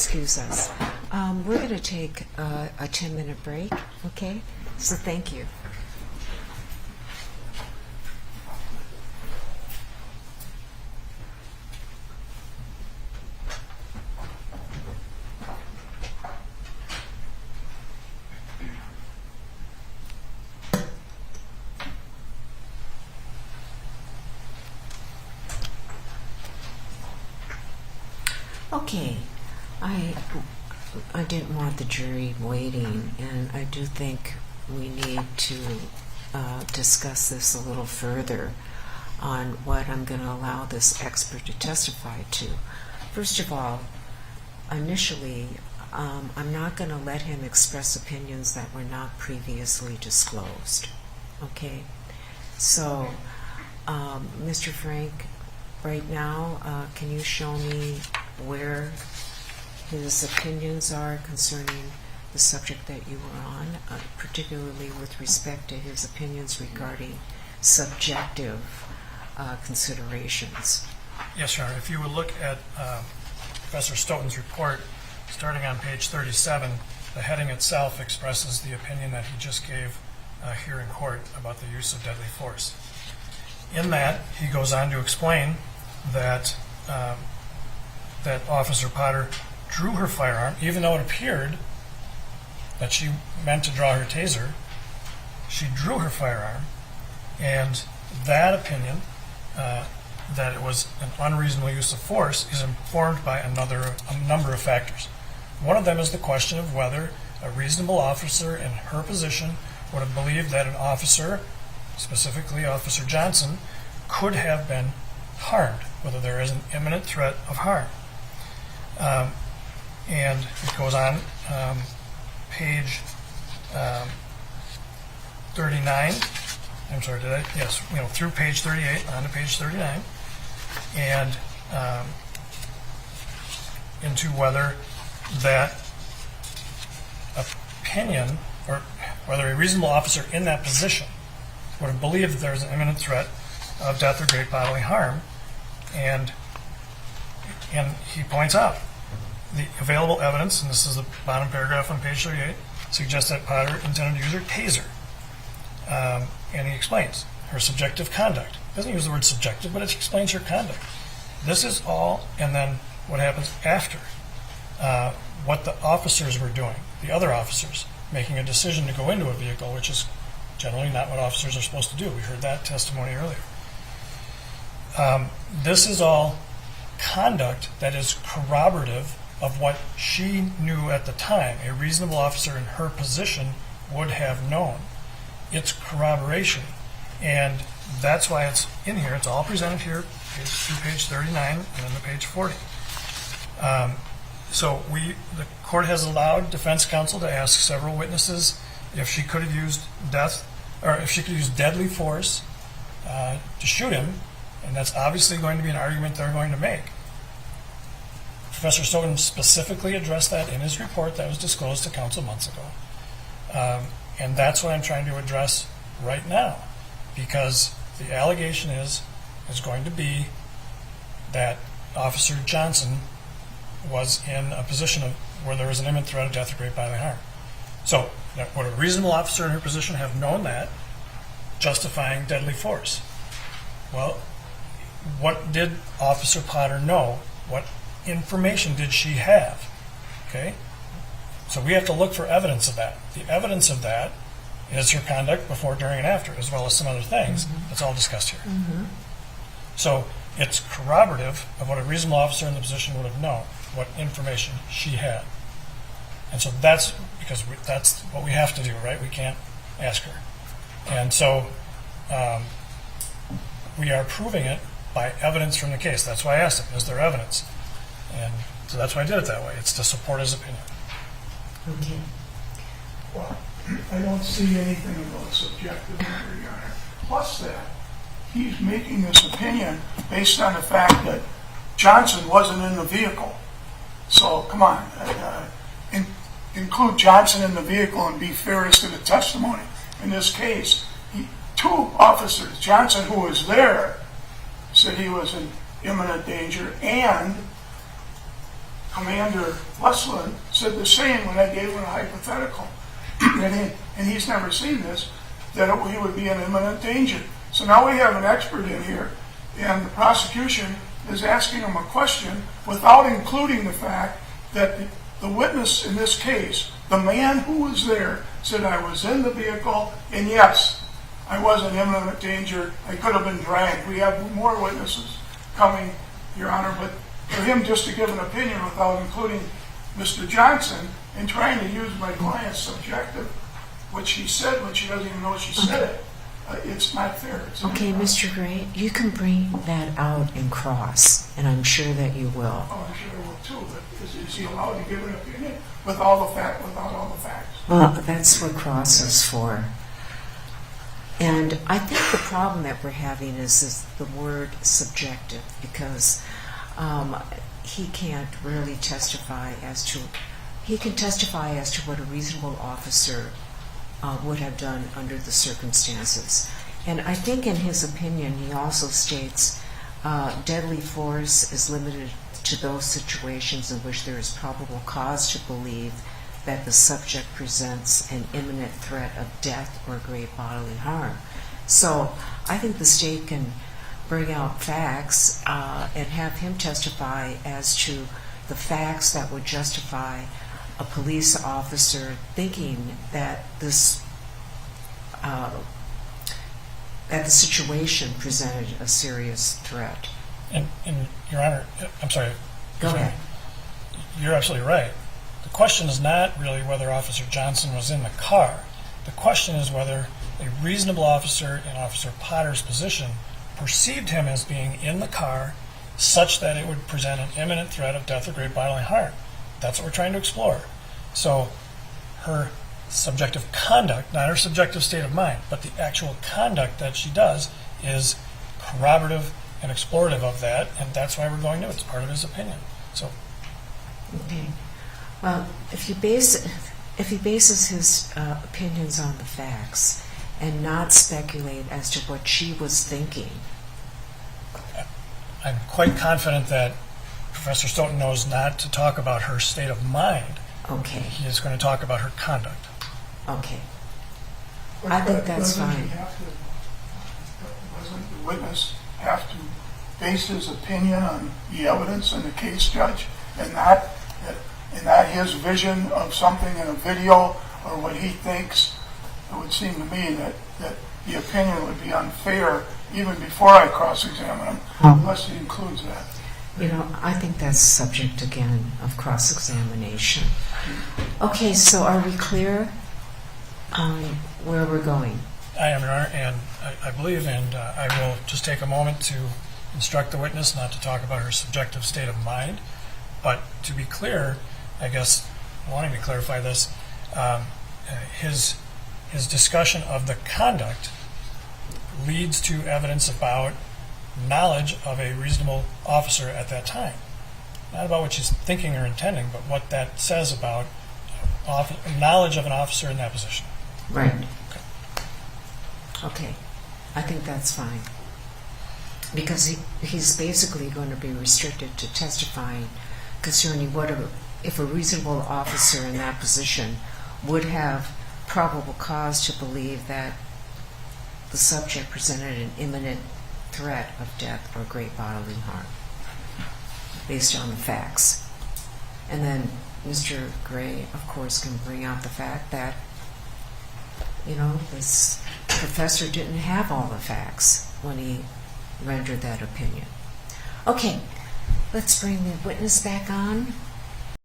excuse us. We're going to take a 10-minute break, okay? So thank you. Okay, I didn't want the jury waiting, and I do think we need to discuss this a little further on what I'm going to allow this expert to testify to. First of all, initially, I'm not going to let him express opinions that were not previously disclosed. Okay? So, Mr. Frank, right now, can you show me where his opinions are concerning the subject that you were on, particularly with respect to his opinions regarding subjective considerations? Yes, Your Honor. If you would look at Professor Stoughton's report, starting on page 37, the heading itself expresses the opinion that he just gave here in court about the use of deadly force. In that, he goes on to explain that that Officer Potter drew her firearm, even though it appeared that she meant to draw her taser. She drew her firearm, and that opinion, that it was an unreasonable use of force, is informed by a number of factors. One of them is the question of whether a reasonable officer in her position would have believed that an officer, specifically Officer Johnson, could have been harmed, whether there is an imminent threat of harm. And it goes on, page 39, I'm sorry, did I? Yes, through page 38, on to page 39, and into whether that opinion, or whether a reasonable officer in that position would have believed that there was an imminent threat of death or great bodily harm. And he points out the available evidence, and this is the bottom paragraph on page 38, suggests that Potter intended to use her taser. And he explains her subjective conduct. He doesn't use the word subjective, but it explains her conduct. This is all, and then what happens after. What the officers were doing, the other officers, making a decision to go into a vehicle, which is generally not what officers are supposed to do. We heard that testimony earlier. This is all conduct that is corroborative of what she knew at the time. A reasonable officer in her position would have known. It's corroboration, and that's why it's in here. It's all presented here, through page 39 and then to page 40. So the court has allowed defense counsel to ask several witnesses if she could have used deadly force to shoot him, and that's obviously going to be an argument they're going to make. Professor Stoughton specifically addressed that in his report that was disclosed to counsel months ago. And that's what I'm trying to address right now, because the allegation is going to be that Officer Johnson was in a position where there was an imminent threat of death or great bodily harm. So would a reasonable officer in her position have known that, justifying deadly force? Well, what did Officer Potter know? What information did she have? Okay? So we have to look for evidence of that. The evidence of that is her conduct before, during, and after, as well as some other things. That's all discussed here. So it's corroborative of what a reasonable officer in the position would have known, what information she had. And so that's because that's what we have to do, right? We can't ask her. And so we are proving it by evidence from the case. That's why I asked him, is there evidence? And so that's why I did it that way. It's to support his opinion. Okay. Well, I don't see anything about subjective matter, Your Honor. Plus that, he's making this opinion based on the fact that Johnson wasn't in the vehicle. So, come on, include Johnson in the vehicle and be fair as to the testimony. In this case, two officers, Johnson, who was there, said he was in imminent danger, and Commander Westland said the same when I gave him a hypothetical. And he's never seen this, that he would be in imminent danger. So now we have an expert in here, and the prosecution is asking him a question without including the fact that the witness in this case, the man who was there, said I was in the vehicle, and yes, I was in imminent danger. I could have been dragged. We have more witnesses coming, Your Honor, but for him just to give an opinion without including Mr. Johnson and trying to use my client's subjective, what she said when she doesn't even know she said it, it's not fair. It's Okay, Mr. Gray, you can bring that out in cross, and I'm sure that you will. Oh, I'm sure I will too, but is he allowed to give an opinion without all the facts? Well, that's what cross is for. And I think the problem that we're having is the word subjective, because he can't really testify as to, he can testify as to what a reasonable officer would have done under the circumstances. And I think in his opinion, he also states deadly force is limited to those situations in which there is probable cause to believe that the subject presents an imminent threat of death or great bodily harm. So I think the state can bring out facts and have him testify as to the facts that would justify a police officer thinking that this that the situation presented a serious threat. And Your Honor, I'm sorry. Go ahead. You're absolutely right. The question is not really whether Officer Johnson was in the car. The question is whether a reasonable officer in Officer Potter's position perceived him as being in the car such that it would present an imminent threat of death or great bodily harm. That's what we're trying to explore. So her subjective conduct, not her subjective state of mind, but the actual conduct that she does is corroborative and explorative of that, and that's why we're going to. It's part of his opinion. So, Okay. Well, if he bases his opinions on the facts and not speculate as to what she was thinking. I'm quite confident that Professor Stoughton knows not to talk about her state of mind. Okay. He is going to talk about her conduct. Okay. I think that's fine. Doesn't the witness have to base his opinion on the evidence in the case, Judge, and not his vision of something in a video or what he thinks? It would seem to me that the opinion would be unfair even before I cross-examine him, unless he includes that. You know, I think that's subject again of cross-examination. Okay, so are we clear on where we're going? I am, Your Honor, and I believe, and I will just take a moment to instruct the witness not to talk about her subjective state of mind. But to be clear, I guess, wanting to clarify this, his discussion of the conduct leads to evidence about knowledge of a reasonable officer at that time. Not about what she's thinking or intending, but what that says about knowledge of an officer in that position. Right. Okay. I think that's fine. Because he's basically going to be restricted to testifying concerning if a reasonable officer in that position would have probable cause to believe that the subject presented an imminent threat of death or great bodily harm based on the facts. And then Mr. Gray, of course, can bring out the fact that, you know, this professor didn't have all the facts when he rendered that opinion. Okay, let's bring the witness back on.